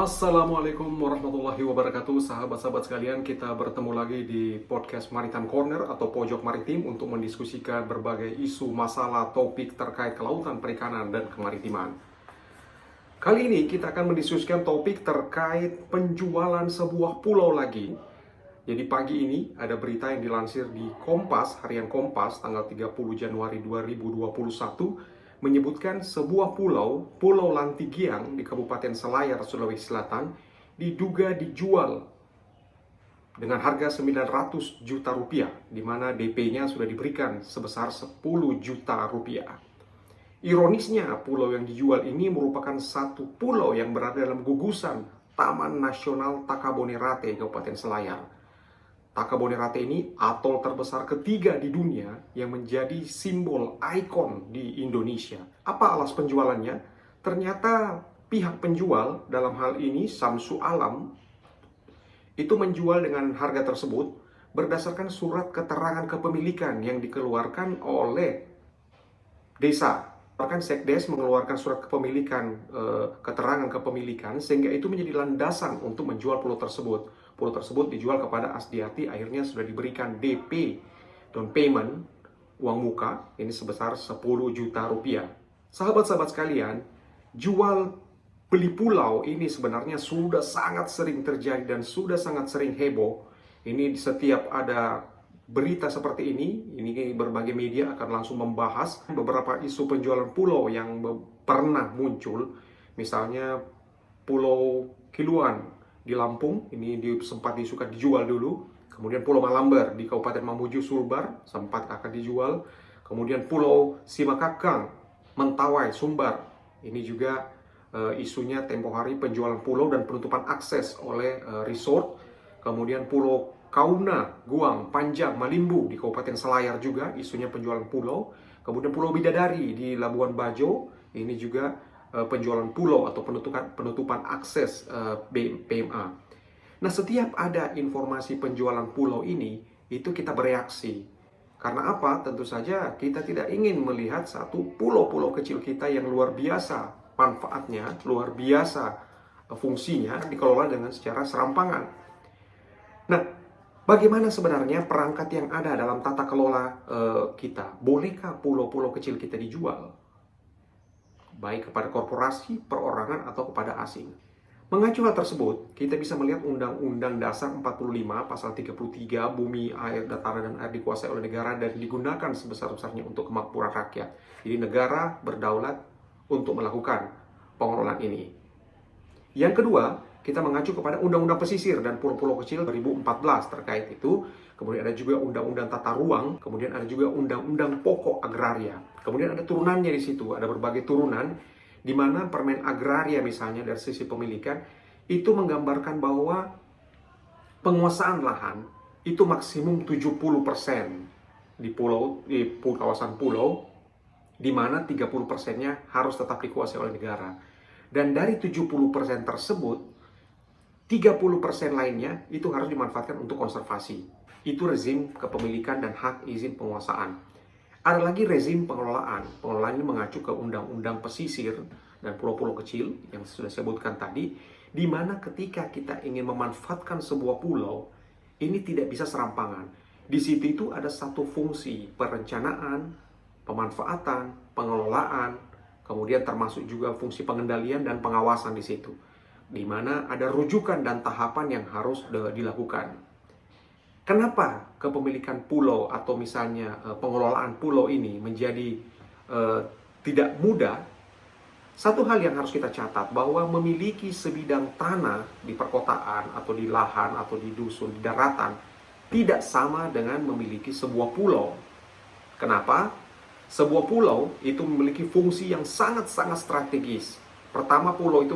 Assalamualaikum warahmatullahi wabarakatuh. Sahabat-sahabat sekalian, kita bertemu lagi di podcast Maritime Corner atau Pojok Maritim untuk mendiskusikan berbagai isu, masalah, topik terkait kelautan, perikanan, dan kemaritiman. Kali ini kita akan mendiskusikan topik terkait penjualan sebuah pulau lagi. Jadi pagi ini ada berita yang dilansir di Kompas, harian Kompas, tanggal 30 Januari 2021, menyebutkan sebuah pulau, Pulau Lantigiang di Kabupaten Selayar, Sulawesi Selatan, diduga dijual dengan harga 900 juta rupiah, di mana DP-nya sudah diberikan sebesar 10 juta rupiah. Ironisnya, pulau yang dijual ini merupakan satu pulau yang berada dalam gugusan Taman Nasional Takabonerate, Kabupaten Selayar. Takabonerate ini atol terbesar ketiga di dunia yang menjadi simbol ikon di Indonesia. Apa alas penjualannya? Ternyata pihak penjual, dalam hal ini Samsu Alam, itu menjual dengan harga tersebut berdasarkan surat keterangan kepemilikan yang dikeluarkan oleh desa. Bahkan Sekdes mengeluarkan surat kepemilikan, keterangan kepemilikan, sehingga itu menjadi landasan untuk menjual pulau tersebut. Pulau tersebut dijual kepada Asdiati, akhirnya sudah diberikan DP, down payment, uang muka, ini sebesar 10 juta rupiah. Sahabat-sahabat sekalian, jual beli pulau ini sebenarnya sudah sangat sering terjadi dan sudah sangat sering heboh. Ini setiap ada berita seperti ini berbagai media akan langsung membahas beberapa isu penjualan pulau yang pernah muncul. Misalnya Pulau Kiluan di Lampung, ini sempat dijual dulu. Kemudian Pulau Malamber di Kabupaten Mamuju Sulbar sempat akan dijual. Kemudian Pulau Simakakang, Mentawai, Sumbar, ini juga isunya tempo hari penjualan pulau dan penutupan akses oleh resort. Kemudian Pulau Kauna, Guang, Panjang, Malimbu di Kabupaten Selayar juga isunya penjualan pulau. Kemudian Pulau Bidadari di Labuan Bajo, ini juga penjualan pulau atau penutupan akses PMA. Nah, setiap ada informasi penjualan pulau ini, itu kita bereaksi. Karena apa? Tentu saja kita tidak ingin melihat satu pulau-pulau kecil kita yang luar biasa manfaatnya, luar biasa fungsinya dikelola dengan secara serampangan. Nah, bagaimana sebenarnya perangkat yang ada dalam tata kelola kita? Bolehkah pulau-pulau kecil kita dijual? Baik kepada korporasi, perorangan, atau kepada asing. Mengacu hal tersebut, kita bisa melihat Undang-Undang Dasar 45, Pasal 33, bumi, air, dataran, dan air dikuasai oleh negara dan digunakan sebesar-besarnya untuk kemakmuran rakyat. Jadi negara berdaulat untuk melakukan pengelolaan ini. Yang kedua, kita mengacu kepada Undang-Undang Pesisir dan Pulau-Pulau Kecil 2014 terkait itu. Kemudian ada juga Undang-Undang Tata Ruang, kemudian ada juga Undang-Undang Pokok Agraria. Kemudian ada turunannya di situ, ada berbagai turunan, di mana Permen Agraria misalnya dari sisi pemilikan, itu menggambarkan bahwa penguasaan lahan itu maksimum 70% di kawasan pulau, di mana 30%-nya harus tetap dikuasai oleh negara. Dan dari 70% tersebut, 30% lainnya itu harus dimanfaatkan untuk konservasi. Itu rezim kepemilikan dan hak izin penguasaan. Ada lagi rezim pengelolaan. Pengelolaan ini mengacu ke Undang-Undang Pesisir dan Pulau-Pulau Kecil yang sudah saya sebutkan tadi, di mana ketika kita ingin memanfaatkan sebuah pulau, ini tidak bisa serampangan. Di situ itu ada satu fungsi perencanaan, pemanfaatan, pengelolaan, kemudian termasuk juga fungsi pengendalian dan pengawasan di situ, di mana ada rujukan dan tahapan yang harus dilakukan. Kenapa kepemilikan pulau atau misalnya pengelolaan pulau ini menjadi tidak mudah? Satu hal yang harus kita catat, bahwa memiliki sebidang tanah di perkotaan atau di lahan atau di dusun, di daratan, tidak sama dengan memiliki sebuah pulau. Kenapa? Sebuah pulau itu memiliki fungsi yang sangat-sangat strategis. Pertama, pulau itu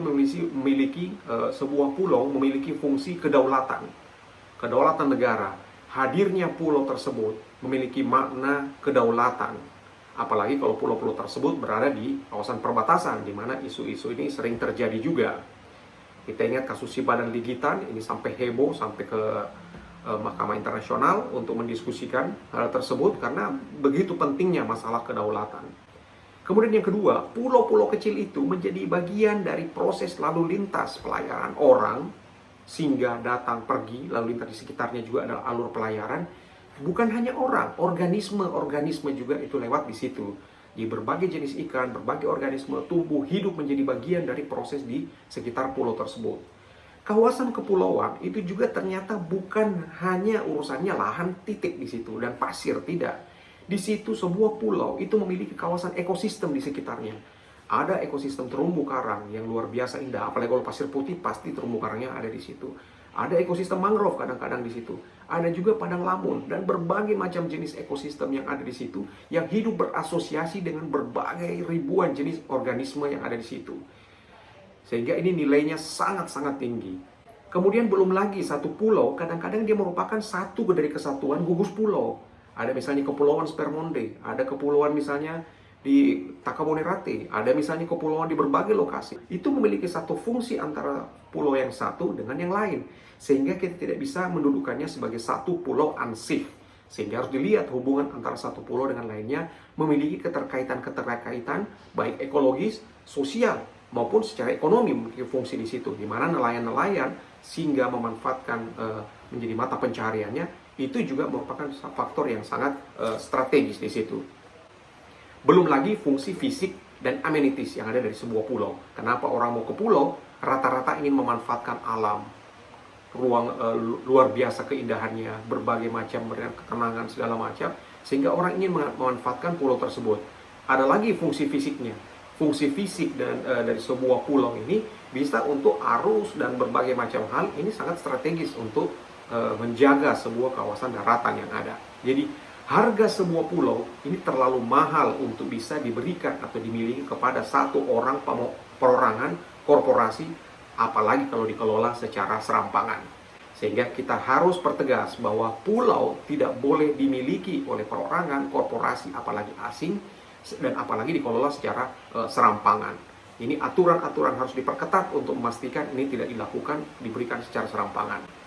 sebuah pulau memiliki fungsi kedaulatan negara. Hadirnya pulau tersebut memiliki makna kedaulatan. Apalagi kalau pulau-pulau tersebut berada di kawasan perbatasan, di mana isu-isu ini sering terjadi juga. Kita ingat kasus Sipadan Ligitan, ini sampai heboh, sampai ke Mahkamah Internasional untuk mendiskusikan hal tersebut, karena begitu pentingnya masalah kedaulatan. Kemudian yang kedua, pulau-pulau kecil itu menjadi bagian dari proses lalu lintas pelayaran orang, singgah, datang, pergi, lalu lintas di sekitarnya juga adalah alur pelayaran. Bukan hanya orang, organisme juga itu lewat di situ. Di berbagai jenis ikan, berbagai organisme tumbuh hidup menjadi bagian dari proses di sekitar pulau tersebut. Kawasan kepulauan itu juga ternyata bukan hanya urusannya lahan titik di situ dan pasir, tidak. Di situ sebuah pulau itu memiliki kawasan ekosistem di sekitarnya. Ada ekosistem terumbu karang yang luar biasa indah, apalagi kalau pasir putih pasti terumbu karangnya ada di situ. Ada ekosistem mangrove kadang-kadang di situ. Ada juga padang lamun dan berbagai macam jenis ekosistem yang ada di situ yang hidup berasosiasi dengan berbagai ribuan jenis organisme yang ada di situ. Sehingga ini nilainya sangat-sangat tinggi. Kemudian belum lagi satu pulau, kadang-kadang dia merupakan satu dari kesatuan gugus pulau. Ada misalnya Kepulauan Spermonde, ada kepulauan misalnya di Takabonerate, ada misalnya kepulauan di berbagai lokasi. Itu memiliki satu fungsi antara pulau yang satu dengan yang lain. Sehingga kita tidak bisa mendudukannya sebagai satu pulau ansih. Sehingga harus dilihat hubungan antara satu pulau dengan lainnya memiliki keterkaitan baik ekologis, sosial, maupun secara ekonomi memiliki fungsi di situ. Di mana nelayan-nelayan sehingga memanfaatkan menjadi mata pencahariannya, itu juga merupakan faktor yang sangat strategis di situ. Belum lagi fungsi fisik dan amenities yang ada dari sebuah pulau. Kenapa orang mau ke pulau? Rata-rata ingin memanfaatkan alam, ruang luar biasa keindahannya, berbagai macam ketenangan segala macam, sehingga orang ingin memanfaatkan pulau tersebut. Ada lagi fungsi fisiknya. Fungsi fisik dari sebuah pulau ini bisa untuk arus dan berbagai macam hal. Ini sangat strategis untuk menjaga sebuah kawasan daratan yang ada. Jadi harga sebuah pulau ini terlalu mahal untuk bisa diberikan atau dimiliki kepada satu orang perorangan, korporasi, apalagi kalau dikelola secara serampangan. Sehingga kita harus pertegas bahwa pulau tidak boleh dimiliki oleh perorangan, korporasi, apalagi asing, dan apalagi dikelola secara serampangan. Ini aturan-aturan harus diperketat untuk memastikan ini tidak dilakukan, diberikan secara serampangan.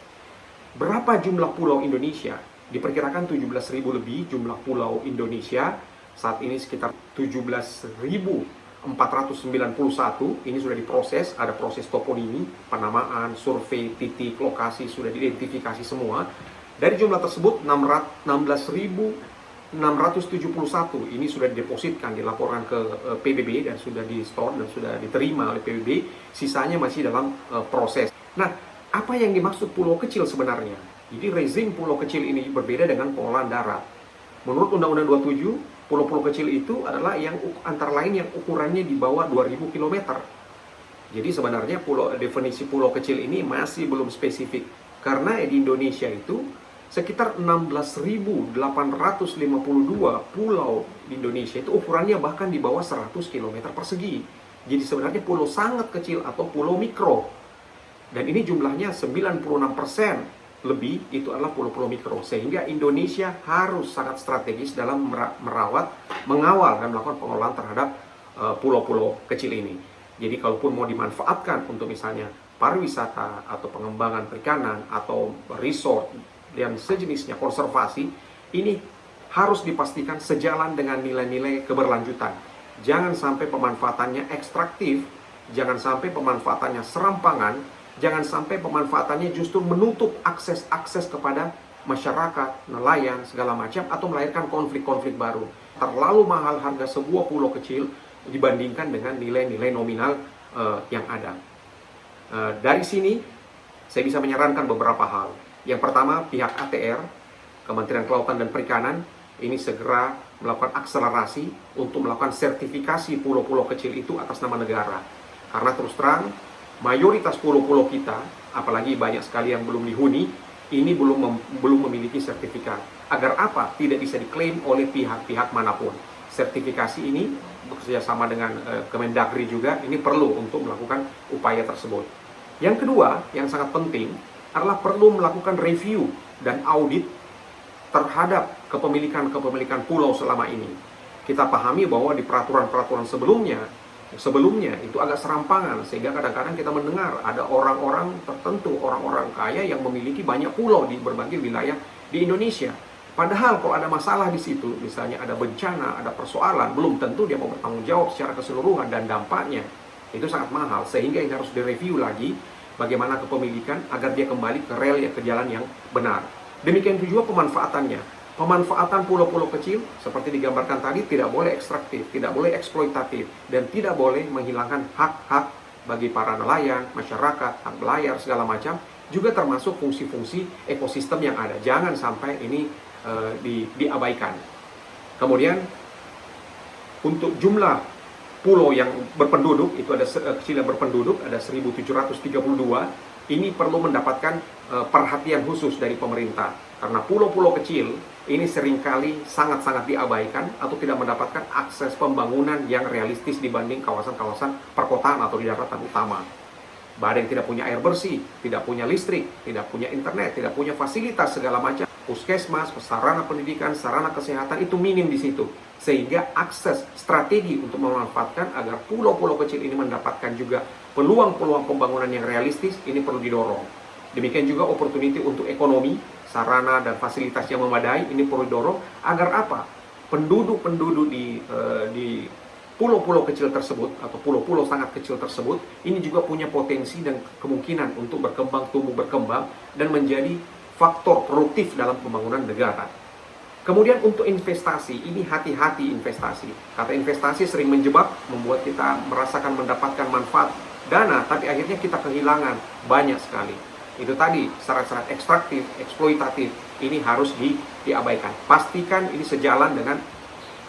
Berapa jumlah pulau Indonesia? Diperkirakan 17.000 lebih jumlah pulau Indonesia. Saat ini sekitar 17.491. Ini sudah diproses, ada proses toponimi, penamaan, survei, titik, lokasi, sudah diidentifikasi semua. Dari jumlah tersebut, 16.671 ini sudah didepositkan, dilaporkan ke PBB dan sudah di-store dan sudah diterima oleh PBB. Sisanya masih dalam proses. Nah, apa yang dimaksud pulau kecil sebenarnya? Jadi rezim pulau kecil ini berbeda dengan pengelolaan darat. Menurut Undang-Undang 27, pulau-pulau kecil itu adalah yang antara lain yang ukurannya di bawah 2000 km. Jadi sebenarnya definisi pulau kecil ini masih belum spesifik. Karena di Indonesia itu sekitar 16.852 pulau di Indonesia itu ukurannya bahkan di bawah 100 km persegi. Jadi sebenarnya pulau sangat kecil atau pulau mikro. Dan ini jumlahnya 96% lebih itu adalah pulau-pulau mikro. Sehingga Indonesia harus sangat strategis dalam merawat, mengawal dan melakukan pengelolaan terhadap pulau-pulau kecil ini. Jadi kalaupun mau dimanfaatkan untuk misalnya pariwisata atau pengembangan perikanan atau resort dan sejenisnya, konservasi, ini harus dipastikan sejalan dengan nilai-nilai keberlanjutan. Jangan sampai pemanfaatannya ekstraktif, jangan sampai pemanfaatannya serampangan, jangan sampai pemanfaatannya justru menutup akses kepada masyarakat, nelayan, segala macam, atau melahirkan konflik-konflik baru. Terlalu mahal harga sebuah pulau kecil dibandingkan dengan nilai-nilai nominal yang ada. Dari sini, saya bisa menyarankan beberapa hal. Yang pertama, pihak ATR, Kementerian Kelautan dan Perikanan, ini segera melakukan akselerasi untuk melakukan sertifikasi pulau-pulau kecil itu atas nama negara. Karena terus terang, mayoritas pulau-pulau kita, apalagi banyak sekali yang belum dihuni, ini belum memiliki sertifikat. Agar apa? Tidak bisa diklaim oleh pihak-pihak manapun. Sertifikasi ini bekerjasama dengan Kemendagri juga, ini perlu untuk melakukan upaya tersebut. Yang kedua, yang sangat penting, adalah perlu melakukan review dan audit terhadap kepemilikan pulau selama ini. Kita pahami bahwa di peraturan-peraturan sebelumnya itu agak serampangan, sehingga kadang-kadang kita mendengar ada orang-orang tertentu, orang-orang kaya yang memiliki banyak pulau di berbagai wilayah di Indonesia. Padahal kalau ada masalah di situ, misalnya ada bencana, ada persoalan, belum tentu dia mau bertanggung jawab secara keseluruhan dan dampaknya itu sangat mahal. Sehingga ini harus direview lagi bagaimana kepemilikan agar dia kembali ke rel ke jalan yang benar. Demikian juga pemanfaatannya. Pemanfaatan pulau-pulau kecil seperti digambarkan tadi tidak boleh ekstraktif, tidak boleh eksploitatif, dan tidak boleh menghilangkan hak-hak bagi para nelayan, masyarakat, hak belayar, segala macam, juga termasuk fungsi-fungsi ekosistem yang ada. Jangan sampai ini diabaikan. Kemudian untuk jumlah pulau yang berpenduduk, itu ada kecil yang berpenduduk, ada 1732, ini perlu mendapatkan perhatian khusus dari pemerintah. Karena pulau-pulau kecil ini seringkali sangat-sangat diabaikan atau tidak mendapatkan akses pembangunan yang realistis dibanding kawasan-kawasan perkotaan atau di daratan utama. Ada yang tidak punya air bersih, tidak punya listrik, tidak punya internet, tidak punya fasilitas segala macam. Puskesmas, sarana pendidikan, sarana kesehatan itu minim di situ. Sehingga akses strategi untuk memanfaatkan agar pulau-pulau kecil ini mendapatkan juga peluang-peluang pembangunan yang realistis, ini perlu didorong. Demikian juga opportunity untuk ekonomi, sarana dan fasilitas yang memadai, ini perlu didorong agar apa? Penduduk-penduduk di pulau-pulau kecil tersebut atau pulau-pulau sangat kecil tersebut ini juga punya potensi dan kemungkinan untuk berkembang, tumbuh berkembang dan menjadi faktor produktif dalam pembangunan negara. Kemudian untuk investasi, ini hati-hati investasi. Kata investasi sering menjebak, membuat kita merasakan mendapatkan manfaat dana, tapi akhirnya kita kehilangan banyak sekali. Itu tadi, syarat-syarat ekstraktif, eksploitatif, ini harus diabaikan. Pastikan ini sejalan dengan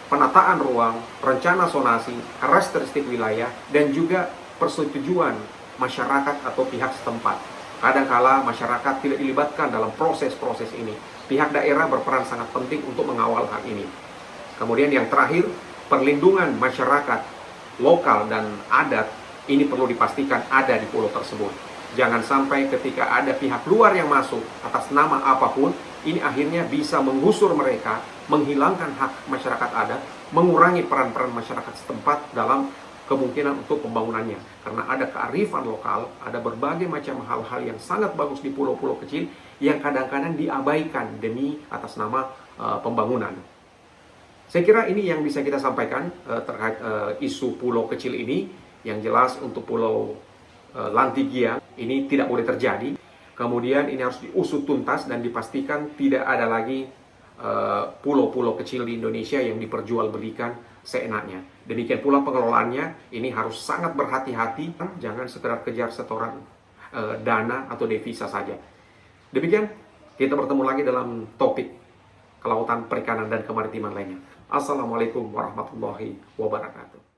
penataan ruang, rencana zonasi, karakteristik wilayah, dan juga persetujuan masyarakat atau pihak setempat. Kadangkala masyarakat tidak dilibatkan dalam proses-proses ini. Pihak daerah berperan sangat penting untuk mengawal hal ini. Kemudian yang terakhir, perlindungan masyarakat lokal dan adat ini perlu dipastikan ada di pulau tersebut. Jangan sampai ketika ada pihak luar yang masuk atas nama apapun, ini akhirnya bisa menggusur mereka, menghilangkan hak masyarakat adat, mengurangi peran-peran masyarakat setempat dalam kemungkinan untuk pembangunannya. Karena ada kearifan lokal, ada berbagai macam hal-hal yang sangat bagus di pulau-pulau kecil yang kadang-kadang diabaikan demi atas nama pembangunan. Saya kira ini yang bisa kita sampaikan terkait isu pulau kecil ini. Yang jelas untuk pulau Lantigiang ini tidak boleh terjadi. Kemudian ini harus diusut tuntas dan dipastikan tidak ada lagi pulau-pulau kecil di Indonesia yang diperjualbelikan seenaknya. Demikian pula pengelolaannya, ini harus sangat berhati-hati, jangan sekedar kejar setoran dana atau devisa saja. Demikian, kita bertemu lagi dalam topik kelautan, perikanan, dan kemaritiman lainnya. Assalamualaikum warahmatullahi wabarakatuh.